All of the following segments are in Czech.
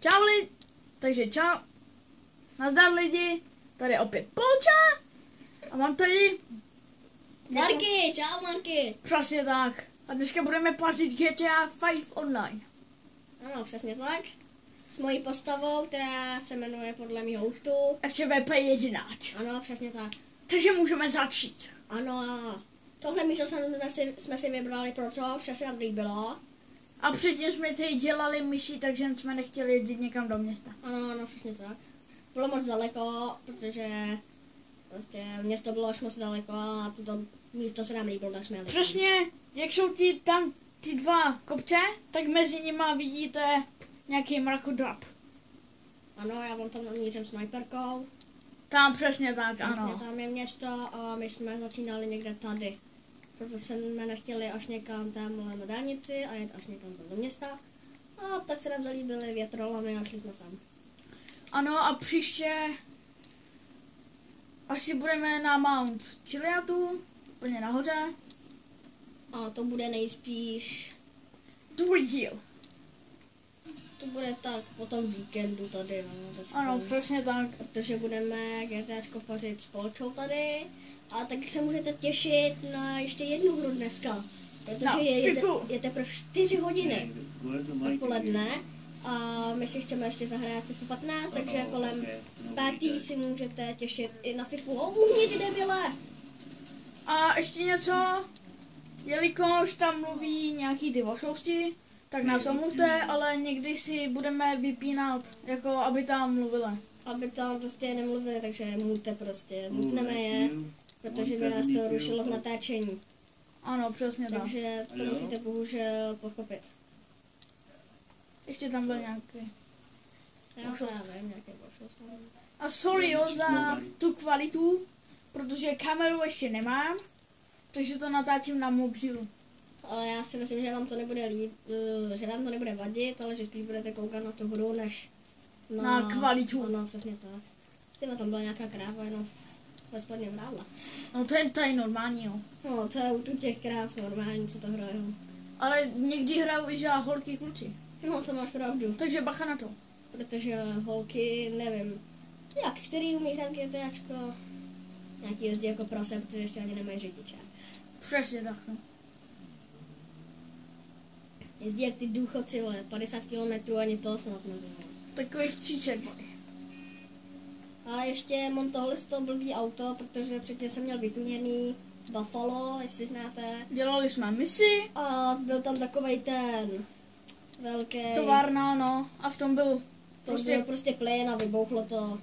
Čau lidi, takže čau. Nazdar lidi, tady opět Polča. A mám tady... Marky, čau Marky. Přesně tak. A dneska budeme platit GTA 5 online. Ano, přesně tak. S mojí postavou, která se jmenuje podle mého účtu. Ještě VP jedináč. Ano, přesně tak. Takže můžeme začít. Ano, a tohle místo jsme si vybrali proto, že se nám líbilo. A předtím jsme tady dělali myši, takže jsme nechtěli jezdit někam do města. Ano, přesně tak. Bylo moc daleko, protože prostě město bylo až moc daleko a toto místo se nám líbilo, tak jsme jeli. Přesně, jak jsou ty dva kopce, tak mezi nima vidíte nějaký mrakodrap. Ano, já vám tam namířím snajperkou. Tam přesně tak, Přesně, ano. tam je město a my jsme začínali někde tady. Proto jsme nechtěli až někam tamhle na dálnici a jet až někam tam do města. A tak se nám zalíbily větrolamy a šli jsme sem. Ano a příště asi budeme na Mount Chiliadu, úplně nahoře. A to bude nejspíš, Druhý díl. to bude tak po tom víkendu tady, no. Ano, přesně tak. Protože budeme GTAčko pařit s Polčou tady. A taky se můžete těšit na ještě jednu hru dneska. Protože No, je teprve 4 hodiny odpoledne. A my si chceme ještě zahrát FIFA 15, takže kolem 5. si můžete těšit i na FIFA. Uhni ty debile! A ještě něco, jelikož tam mluví nějaký ty vošlosti, tak nás omluvte, ale někdy si budeme vypínat, jako aby tam mluvili. Aby tam prostě nemluvili, takže mutneme je, protože by nás to rušilo v natáčení. Ano, přesně tak. Takže to musíte bohužel pochopit. Ještě tam byl nějaký. Já nevím, nějaké bošlost. A sorry jo za tu kvalitu, protože kameru ještě nemám, takže to natáčím na mobilu. Ale já si myslím, že vám to nebude že vám to nebude vadit, ale že spíš budete koukat na tu hru, než Na kvalitu. Ano, přesně tak. Tyhle, tam byla nějaká kráva, jenom ve spodním rádla. No to je normální, no. No, to je u těch kráv normální, co to hrajou. Ale někdy hrajou i za holky kluci. No, to máš pravdu. Takže bacha na to. Protože holky, nevím, jak, který umí hrát GTAčko, nějaký jezdí jako prase, protože ještě ani nemají řidiče. Přesně tak, no. Jezdí jak ty důchodci, vole, 50 km ani to snad nevím. Takový stříček. A ještě mám tohle z toho blbý auto, protože předtím jsem měl vytuněný Buffalo, jestli znáte. Dělali jsme misi. A byl tam takovej ten velký Továrna, no. A v tom byl prostě plyn a vybouchlo to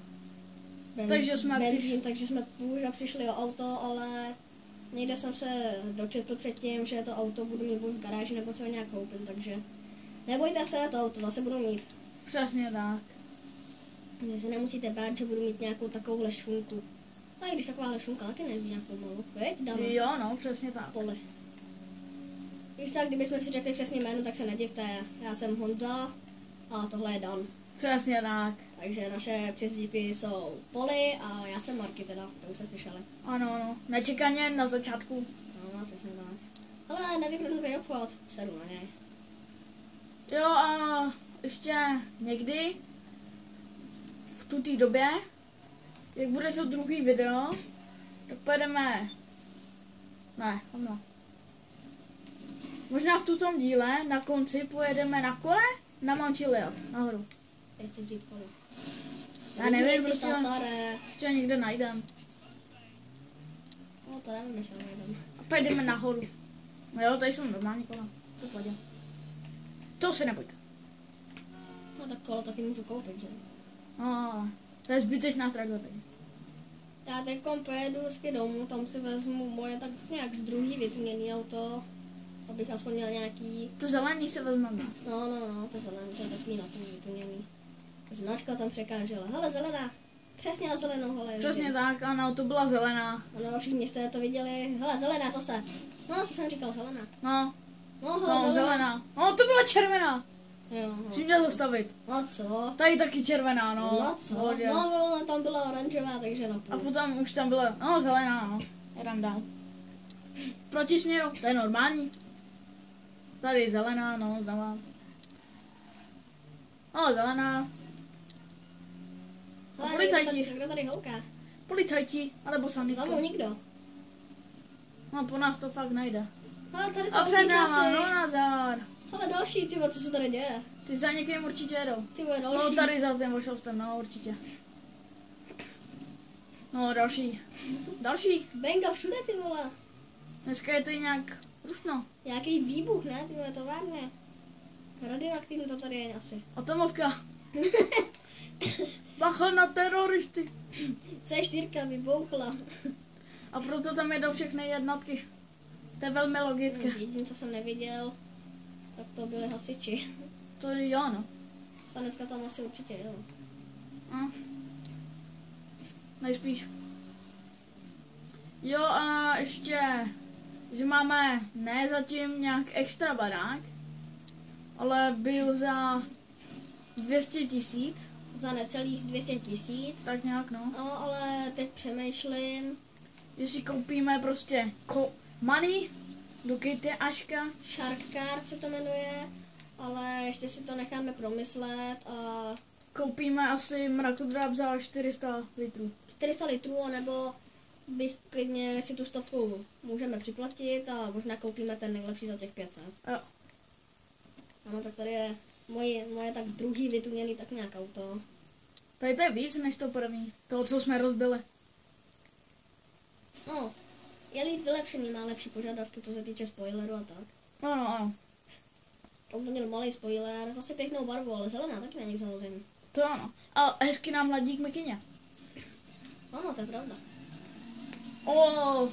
takže jsme benzín, takže jsme bohužel přišli o auto, ale někde jsem se dočetl předtím, že to auto budu mít buď v garáži, nebo se ho nějak koupím, takže nebojte se, to auto zase budu mít. Přesně tak. Že se nemusíte bát, že budu mít nějakou takovouhle šunku. A i když takováhle šunka taky nejezdí nějak pomalu, veď, dáme. Jo, no, přesně tak. Poli. Když tak, kdybychom si řekli přesně jméno, tak se nedivte. Já jsem Honza a tohle je Dan. Přesně tak. Takže naše přezdívky jsou Poli a já jsem Marky teda, to už jste slyšeli. Ano, ano. Nečekaně na začátku. No, přesně tak. Ale nevykradnutý obchod, sedu na něj. Jo, a ještě někdy v tuté době, jak bude to druhý video, tak pojedeme... Ne, ono. Možná v tutom díle na konci pojedeme na kole na Mount Chiliad, nahoru. Já chci vzít Poli. Já nevím, Ty prostě tatare. někde najdem. No to nevím, jestli nejdem. A pojedeme nahoru. No jo, tady jsou normální kola. To pojde. To se nebojte. No tak kolo taky můžu koupit, že? To je zbytečná ztráta peněz. Já teď pojedu hezky domů, tam si vezmu moje tak nějak z druhý vytuněný auto, abych aspoň měl nějaký... To zelený se vezmeme. No, to zelený, to je takový na tom vytuněný. Značka tam překážela. Hele, zelená. Přesně na zelenou, hele. Přesně tak, ano, to byla zelená. Ano, všichni jste to viděli. Hele, zelená zase. No, co jsem říkal, zelená. No, Hele, zelená. No, to byla červená. Jo, Jsi měl zastavit. no co? Tady taky červená, no. No co? Pohodě. No, tam byla oranžová, takže no. A potom už tam byla, no, zelená, no. Jedem dál. Proti směru, to je normální. Tady zelená, no, znamená. O, zelená. A policajti. Kdo tady houká? Policajti, alebo Za sanitka. mnou nikdo. No, po nás to fakt nejde. Hele, tady jsou A před náma, no utízáci. nazar. Hele, další, ty vole, co se tady děje? Ty za někým určitě jedou. Ty vole, No, další. tady za tím vošelstem, no, určitě. No, další. Další. Benga všude, ty vole. Dneska je to nějak rušno. Nějaký výbuch, ne? Ty vole, to vážně. Radioaktivní to tady je asi. Atomovka. Bacha na teroristy. C4 vybouchla. A proto tam jedou všechny jednotky. To je velmi logické. Jediné, co jsem neviděl, tak to byly hasiči. To je jo, no. Sanetka tam asi určitě, jo. A. Nejspíš. Jo a ještě, že máme ne zatím nějak extra barák, ale byl za 200 000, Za necelých 200 000. tak nějak no. No, ale teď přemýšlím. Že si koupíme prostě money do Kitty Aška. Shark Card se to jmenuje, ale ještě si to necháme promyslet a Koupíme asi mrakodrap za 400 litrů. 400 litrů, anebo bych klidně si tu 100 můžeme připlatit a možná koupíme ten nejlepší za těch 500. Jo. Ano, tak tady je moje tak druhý vytuněný tak nějak auto. Tady to je víc než to první. To, co jsme rozbili. No, je líp vylepšený, má lepší požadavky, co se týče spoileru a tak. Ano. On to měl malý spoiler, zase pěknou barvu, ale zelená taky není samozřejmě. To ano. A hezky nám ladí k mikině. Ano, to je pravda. O,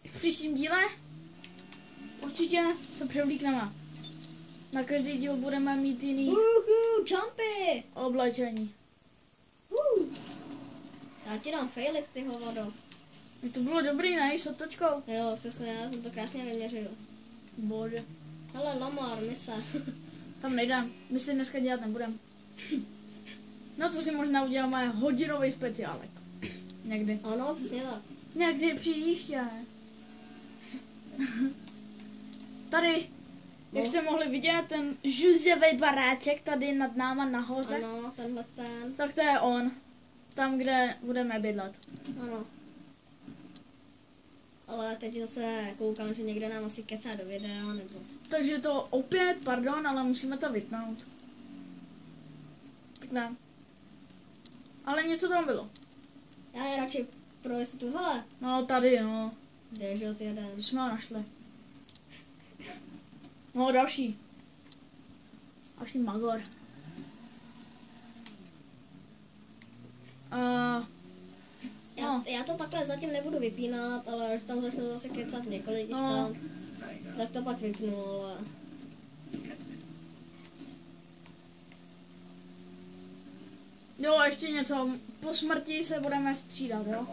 v příštím díle určitě se převlíkneme. Na každý díl budeme mít jiný Jumpy! oblečení. Já ti dám failit, ty hovado. To bylo dobrý, ne? S otočkou. Jo, přesně, já jsem to krásně vyměřil. Bože. Hele, Lamar, mise. Tam nejdem. My si dneska dělat nebudeme. No to si možná uděláme hodinový speciálek. Někdy. Ano, přesně tak. Někdy příště. Tady, jak jste mohli vidět, ten žuzevý baráček tady nad náma nahoře, Ano, tenhle ten. tak to je on. Tam, kde budeme bydlet. Ano. Ale teď zase koukám, že někde nám asi kecá do videa, nebo... Takže to opět, pardon, ale musíme to vypnout. Tak ne. Ale něco tam bylo. Já je radši pro jistotu, hele. No tady, no. Běžot jeden. Jsme ho našli. No další. Další magor. Já to takhle zatím nebudu vypínat, ale až tam začnu zase kecat několik, když No. tam, tak to pak vypnu, ale... Jo, a ještě něco. Po smrti se budeme střídat, jo?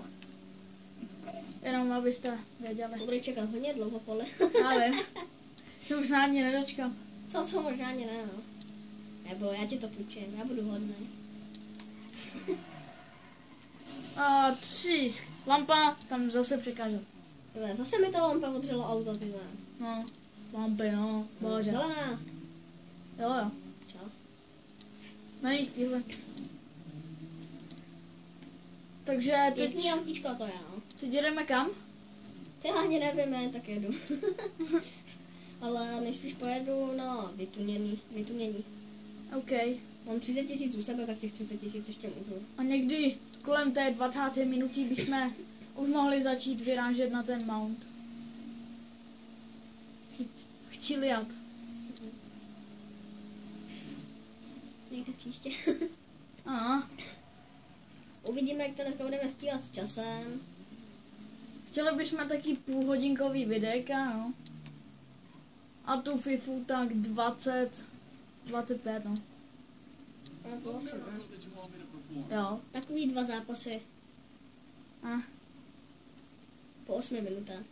Jenom abyste věděli. To bude čekat hodně dlouho, podle. Já vím. Jsem už ani nedočkal. Co to možná ani ne, no. Nebo já ti to půjčím, já budu hodný. A 3. Lampa, tam zase překážel. Tyve, zase mi ta lampa odřela auto, tyve. No, lampy, no, bože. Zelená. Jo. Čas. Není tíhle. Takže Pěkný teď, autíčko to je, no. teď jdeme kam? To já ani nevím, já tak jedu. Ale nejspíš pojedu na vytunění. OK. Mám 30 000 u sebe, tak těch 30 000 ještě můžu. A někdy kolem té 20. minuty bychom už mohli začít vyrážet na ten mount. Chčiliat. Někdy příště. Aha. Uvidíme, jak to dneska budeme stíhat s časem. Chtěli bychom taky půlhodinkový videjka, no. A tu FIFU tak 25, no. No, to asi ne. Jo. Takový 2 zápasy A, po 8 minutách.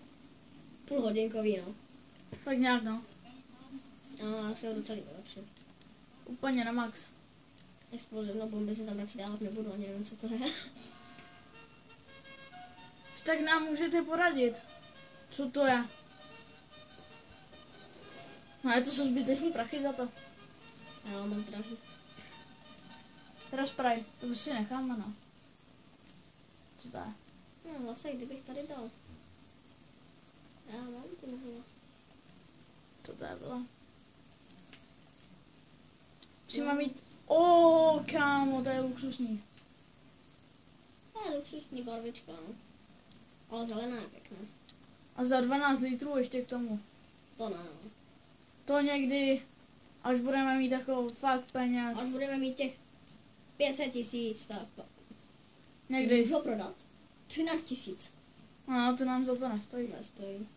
Půlhodinkový, no. tak nějak, no. A já se ho docela vylepšit. Úplně na max. Explozivnou bomby si tam radši dávat nebudu, ani nevím, co to je. Tak nám můžete poradit. Co to je? No je to jsou zbytečný prachy za to. Já mám moc drahý. Teda spray, to si necháme, no. Co to je? No zase, kdybych tady dal. Já mám tu novou. Co to je bylo? Musíme mít... kámo, to je luxusní. To je luxusní barvička, no. Ale zelená je pěkná. A za 12 litrů ještě k tomu. To ne, no. To někdy, až budeme mít takovou fakt peněz. Až budeme mít těch 500 000, tak Někdy. můžu ho prodat. 13 000. No, to nám za to nestojí. Nestojí.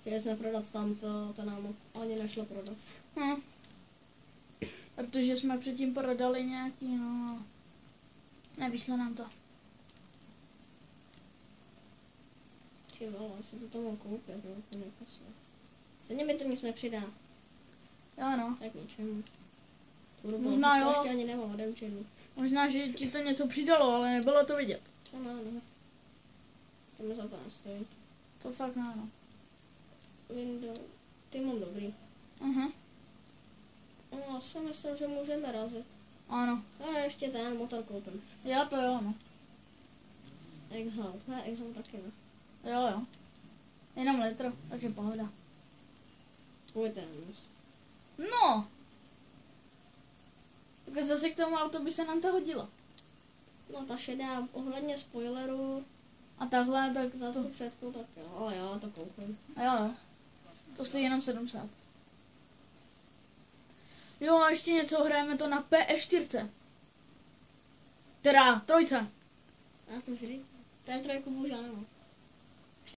Chtěli jsme prodat tamto, to nám ani nešlo prodat. Protože jsme předtím prodali nějaký, no... Nevyšlo nám to. Ty vole, se to tomu koupit, no, to nepasuje. Stejně mi to nic nepřidá. Jo, no. Tak ničemu. Možná to jo. ještě ani nemám odemčený. Možná, že ti to něco přidalo, ale nebylo to vidět. To ne. To mi za to nestojí. To fakt ne, no. Windows. Ty mám dobrý. No, já si myslím, že můžeme razit. Ano. A ještě ten motor koupím. Já to jo, no. Exhaust. Ne, Exhaust taky ne. Jo. Jenom litr, takže pohoda. Můj ten. No! Tak zase k tomu autu by se nám to hodilo. No ta šedá ohledně spoileru. A takhle, tak Za to... tu předku, tak jo, já to koupím. Jo. To stojí jenom 700. Jo, a ještě něco, hrajeme to na PS4. Teda, 3. Já to si To je trojku bohužel nemám.